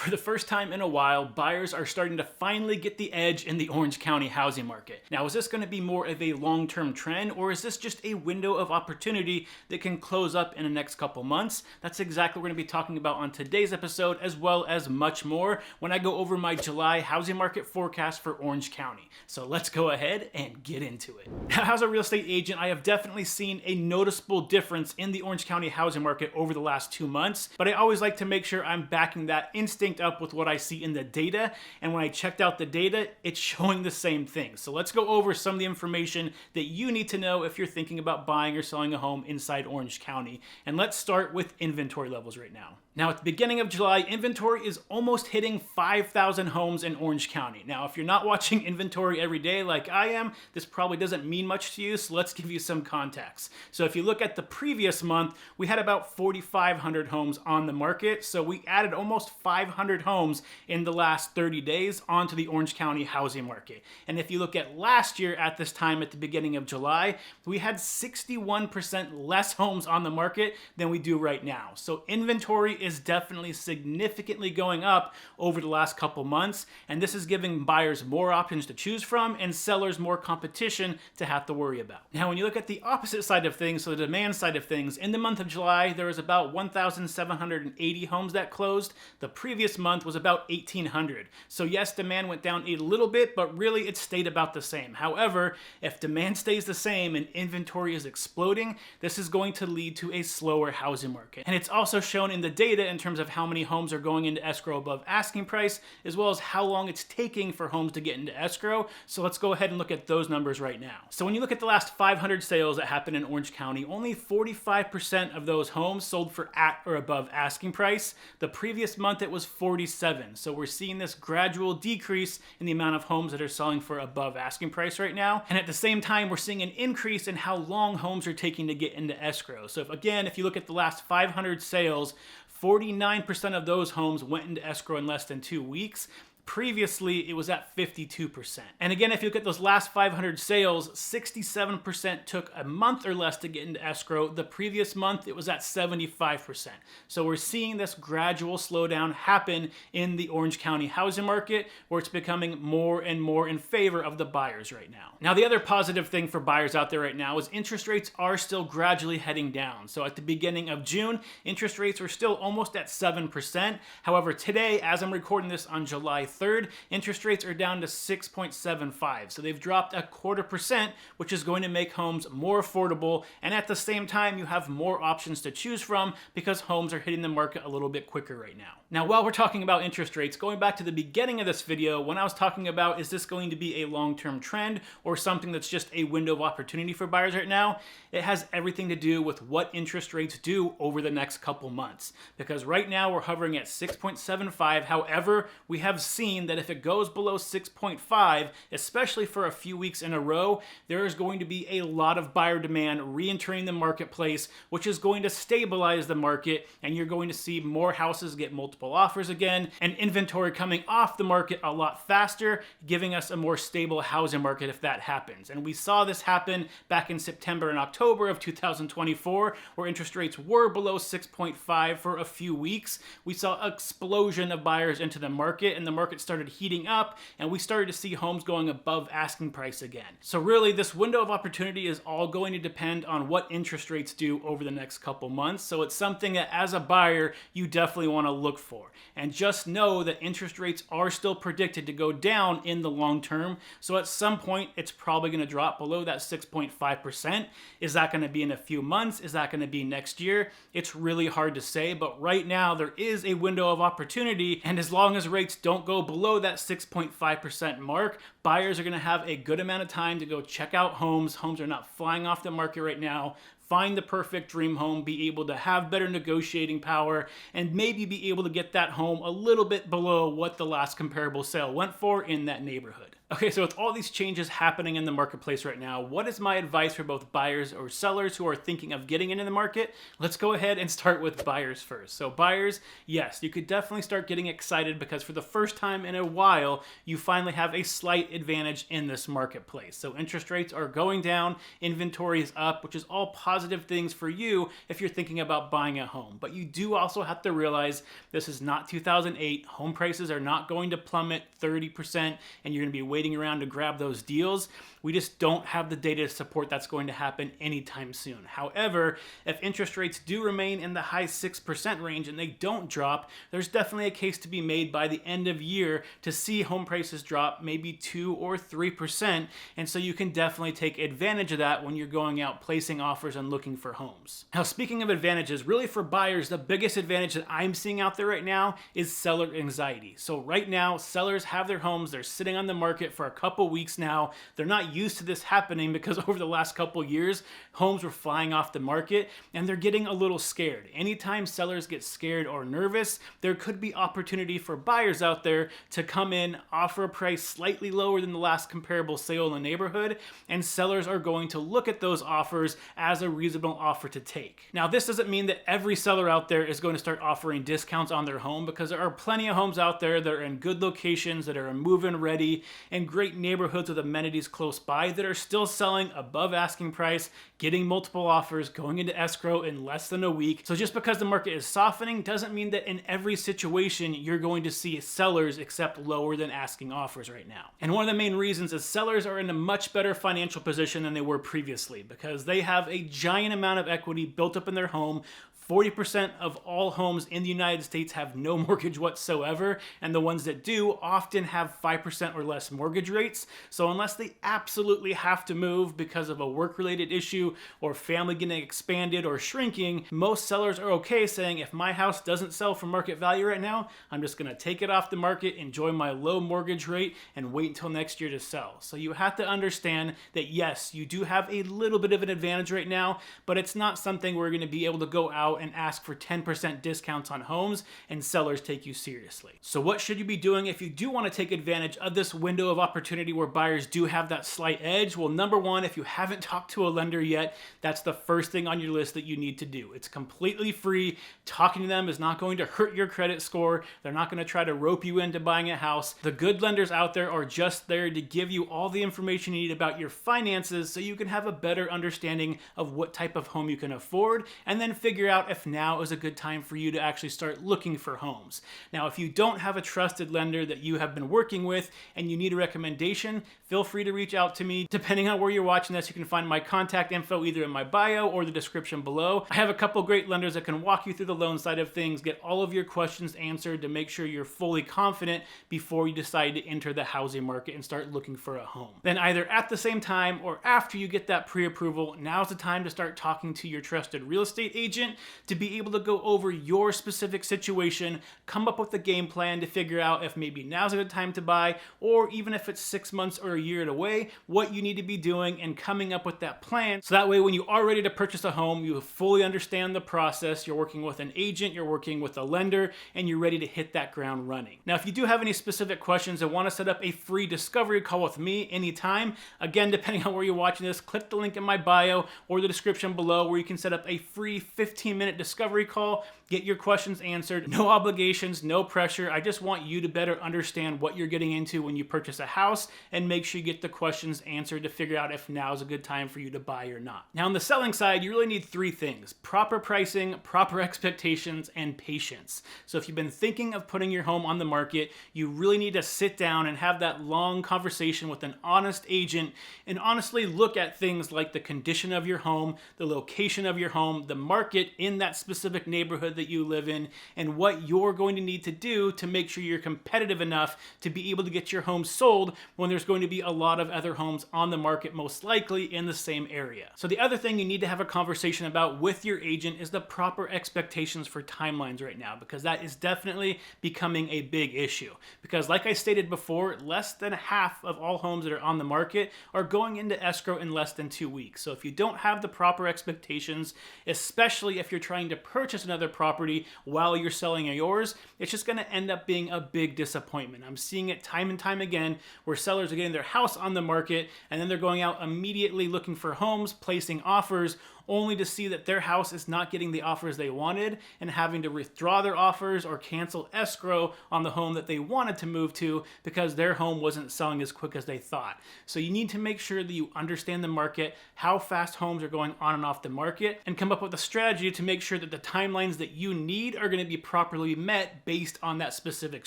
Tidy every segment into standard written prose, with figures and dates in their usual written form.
For the first time in a while, buyers are starting to finally get the edge in the Orange County housing market. Now, is this going to be more of a long-term trend, or is this just a window of opportunity that can close up in the next couple months? That's exactly what we're going to be talking about on today's episode, as well as much more when I go over my July housing market forecast for Orange County. So let's go ahead and get into it. Now, as a real estate agent, I have definitely seen a noticeable difference in the Orange County housing market over the last 2 months, but I always like to make sure I'm backing that instinct up with what I see in the data, and when I checked out the data, it's showing the same thing. So let's go over some of the information that you need to know if you're thinking about buying or selling a home inside Orange County. And let's start with inventory levels right now. Now, at the beginning of July, inventory is almost hitting 5,000 homes in Orange County. Now, if you're not watching inventory every day like I am, this probably doesn't mean much to you, so let's give you some context. So if you look at the previous month, we had about 4,500 homes on the market, so we added almost 500 homes in the last 30 days onto the Orange County housing market. And if you look at last year at this time at the beginning of July, we had 61% less homes on the market than we do right now. So inventory is definitely significantly going up over the last couple months, and this is giving buyers more options to choose from and sellers more competition to have to worry about. Now, when you look at the opposite side of things, so the demand side of things, in the month of July, there was about 1,780 homes that closed. The previous month was about 1,800. So yes, demand went down a little bit, but really it stayed about the same. However, if demand stays the same and inventory is exploding, this is going to lead to a slower housing market. And it's also shown in the data in terms of how many homes are going into escrow above asking price, as well as how long it's taking for homes to get into escrow. So let's go ahead and look at those numbers right now. So when you look at the last 500 sales that happened in Orange County, only 45% of those homes sold for at or above asking price. The previous month it was 47. So we're seeing this gradual decrease in the amount of homes that are selling for above asking price right now. And at the same time, we're seeing an increase in how long homes are taking to get into escrow. So if you look at the last 500 sales, 49% of those homes went into escrow in less than 2 weeks. Previously, it was at 52%. And again, if you look at those last 500 sales, 67% took a month or less to get into escrow. The previous month, it was at 75%. So we're seeing this gradual slowdown happen in the Orange County housing market, where it's becoming more and more in favor of the buyers right now. Now, the other positive thing for buyers out there right now is interest rates are still gradually heading down. So at the beginning of June, interest rates were still almost at 7%. However, today, as I'm recording this on July 3rd, interest rates are down to 6.75. So they've dropped 0.25%, which is going to make homes more affordable. And at the same time, you have more options to choose from because homes are hitting the market a little bit quicker right now. Now, while we're talking about interest rates, going back to the beginning of this video, when I was talking about, is this going to be a long-term trend or something that's just a window of opportunity for buyers right now? It has everything to do with what interest rates do over the next couple months. Because right now we're hovering at 6.75. However, we have seen that if it goes below 6.5, especially for a few weeks in a row, there is going to be a lot of buyer demand re-entering the marketplace, which is going to stabilize the market, and you're going to see more houses get multiple offers again, and inventory coming off the market a lot faster, giving us a more stable housing market if that happens. And we saw this happen back in September and October of 2024, where interest rates were below 6.5 for a few weeks. We saw an explosion of buyers into the market, and the market started heating up, and we started to see homes going above asking price again. So really, this window of opportunity is all going to depend on what interest rates do over the next couple months. So it's something that as a buyer, you definitely want to look for. And just know that interest rates are still predicted to go down in the long term. So at some point, it's probably going to drop below that 6.5%. Is that going to be in a few months? Is that going to be next year? It's really hard to say, but right now there is a window of opportunity, and as long as rates don't go below that 6.5% mark, buyers are going to have a good amount of time to go check out homes. Homes are not flying off the market right now. Find the perfect dream home, be able to have better negotiating power, and maybe be able to get that home a little bit below what the last comparable sale went for in that neighborhood. Okay, so with all these changes happening in the marketplace right now, what is my advice for both buyers or sellers who are thinking of getting into the market? Let's go ahead and start with buyers first. So buyers, yes, you could definitely start getting excited because for the first time in a while, you finally have a slight advantage in this marketplace. So interest rates are going down, inventory is up, which is all positive things for you if you're thinking about buying a home. But you do also have to realize this is not 2008. Home prices are not going to plummet 30% and you're going to be waiting around to grab those deals. We just don't have the data to support that's going to happen anytime soon. However, if interest rates do remain in the high 6% range and they don't drop, there's definitely a case to be made by the end of year to see home prices drop maybe 2 or 3%. And so you can definitely take advantage of that when you're going out placing offers and looking for homes. Now, speaking of advantages, really for buyers, the biggest advantage that I'm seeing out there right now is seller anxiety. So right now, sellers have their homes, they're sitting on the market for a couple weeks now. They're not used to this happening because over the last couple years, homes were flying off the market and they're getting a little scared. Anytime sellers get scared or nervous, there could be opportunity for buyers out there to come in, offer a price slightly lower than the last comparable sale in the neighborhood, and sellers are going to look at those offers as a reasonable offer to take. Now, this doesn't mean that every seller out there is going to start offering discounts on their home because there are plenty of homes out there that are in good locations, that are move-in ready, and great neighborhoods with amenities close by that are still selling above asking price, getting multiple offers, going into escrow in less than a week. So just because the market is softening doesn't mean that in every situation you're going to see sellers accept lower than asking offers right now. And one of the main reasons is sellers are in a much better financial position than they were previously because they have a giant amount of equity built up in their home. 40% of all homes in the United States have no mortgage whatsoever, and the ones that do often have 5% or less mortgage rates. So unless they absolutely have to move because of a work-related issue or family getting expanded or shrinking, most sellers are okay saying, if my house doesn't sell for market value right now, I'm just gonna take it off the market, enjoy my low mortgage rate, and wait until next year to sell. So you have to understand that yes, you do have a little bit of an advantage right now, but it's not something we're gonna be able to go out and ask for 10% discounts on homes and sellers take you seriously. So what should you be doing if you do want to take advantage of this window of opportunity where buyers do have that slight edge? Well, number one, if you haven't talked to a lender yet, that's the first thing on your list that you need to do. It's completely free. Talking to them is not going to hurt your credit score. They're not going to try to rope you into buying a house. The good lenders out there are just there to give you all the information you need about your finances so you can have a better understanding of what type of home you can afford and then figure out if now is a good time for you to actually start looking for homes. Now, if you don't have a trusted lender that you have been working with and you need a recommendation, feel free to reach out to me. Depending on where you're watching this, you can find my contact info either in my bio or the description below. I have a couple great lenders that can walk you through the loan side of things, get all of your questions answered to make sure you're fully confident before you decide to enter the housing market and start looking for a home. Then either at the same time or after you get that pre-approval, now's the time to start talking to your trusted real estate agent to be able to go over your specific situation, come up with a game plan to figure out if maybe now's a good time to buy, or even if it's 6 months or a year away, what you need to be doing and coming up with that plan. So that way, when you are ready to purchase a home, you fully understand the process. You're working with an agent, you're working with a lender, and you're ready to hit that ground running. Now, if you do have any specific questions and want to set up a free discovery call with me anytime, again, depending on where you're watching this, click the link in my bio or the description below where you can set up a free 15-minute discovery call, get your questions answered. No obligations, no pressure. I just want you to better understand what you're getting into when you purchase a house and make sure you get the questions answered to figure out if now's a good time for you to buy or not. Now, on the selling side, you really need 3 things: proper pricing, proper expectations, and patience. So if you've been thinking of putting your home on the market, you really need to sit down and have that long conversation with an honest agent and honestly look at things like the condition of your home, the location of your home, the market in that specific neighborhood that you live in, and what you're going to need to do to make sure you're competitive enough to be able to get your home sold when there's going to be a lot of other homes on the market, most likely in the same area. So the other thing you need to have a conversation about with your agent is the proper expectations for timelines right now, because that is definitely becoming a big issue. Because like I stated before, less than half of all homes that are on the market are going into escrow in less than 2 weeks. So if you don't have the proper expectations, especially if you're trying to purchase another property property while you're selling yours, it's just going to end up being a big disappointment. I'm seeing it time and time again where sellers are getting their house on the market and then they're going out immediately looking for homes, placing offers, only to see that their house is not getting the offers they wanted and having to withdraw their offers or cancel escrow on the home that they wanted to move to because their home wasn't selling as quick as they thought. So you need to make sure that you understand the market, how fast homes are going on and off the market, and come up with a strategy to make sure that the timelines that you need are going to be properly met based on that specific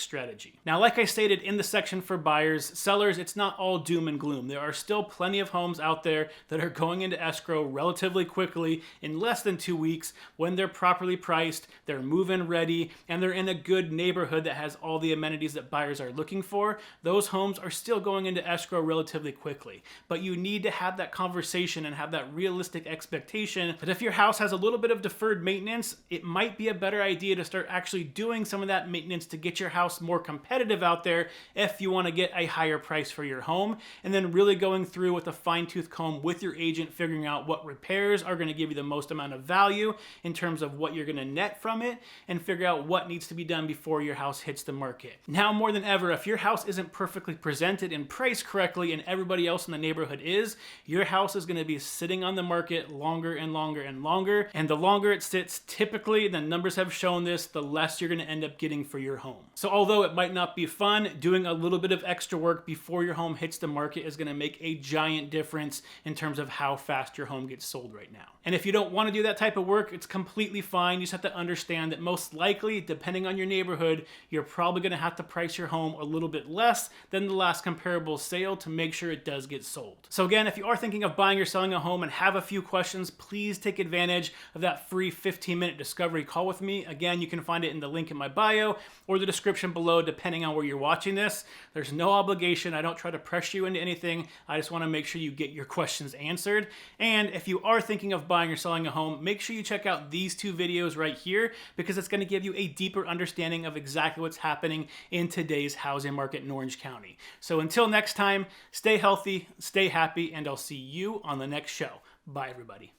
strategy. Now, like I stated in the section for buyers, sellers, it's not all doom and gloom. There are still plenty of homes out there that are going into escrow relatively quickly in less than 2 weeks when they're properly priced, they're move-in ready, and they're in a good neighborhood that has all the amenities that buyers are looking for. Those homes are still going into escrow relatively quickly. But you need to have that conversation and have that realistic expectation that if your house has a little bit of deferred maintenance, it might be a better idea to start actually doing some of that maintenance to get your house more competitive out there if you want to get a higher price for your home, and then really going through with a fine-tooth comb with your agent, figuring out what repairs are going to give you the most amount of value in terms of what you're going to net from it, and figure out what needs to be done before your house hits the market. Now more than ever, if your house isn't perfectly presented and priced correctly and everybody else in the neighborhood is, your house is going to be sitting on the market longer and longer and longer, and the longer it sits, typically, the numbers have shown this, the less you're going to end up getting for your home. So although it might not be fun, doing a little bit of extra work before your home hits the market is going to make a giant difference in terms of how fast your home gets sold right now. And if you don't want to do that type of work, it's completely fine. You just have to understand that most likely, depending on your neighborhood, you're probably going to have to price your home a little bit less than the last comparable sale to make sure it does get sold. So again, if you are thinking of buying or selling a home and have a few questions, please take advantage of that free 15-minute discovery call with me. Again, you can find it in the link in my bio or the description below, depending on where you're watching this. There's no obligation. I don't try to pressure you into anything. I just want to make sure you get your questions answered. And if you are thinking of buying or selling a home, make sure you check out these 2 videos right here, because it's going to give you a deeper understanding of exactly what's happening in today's housing market in Orange County. So until next time, stay healthy, stay happy, and I'll see you on the next show. Bye, everybody.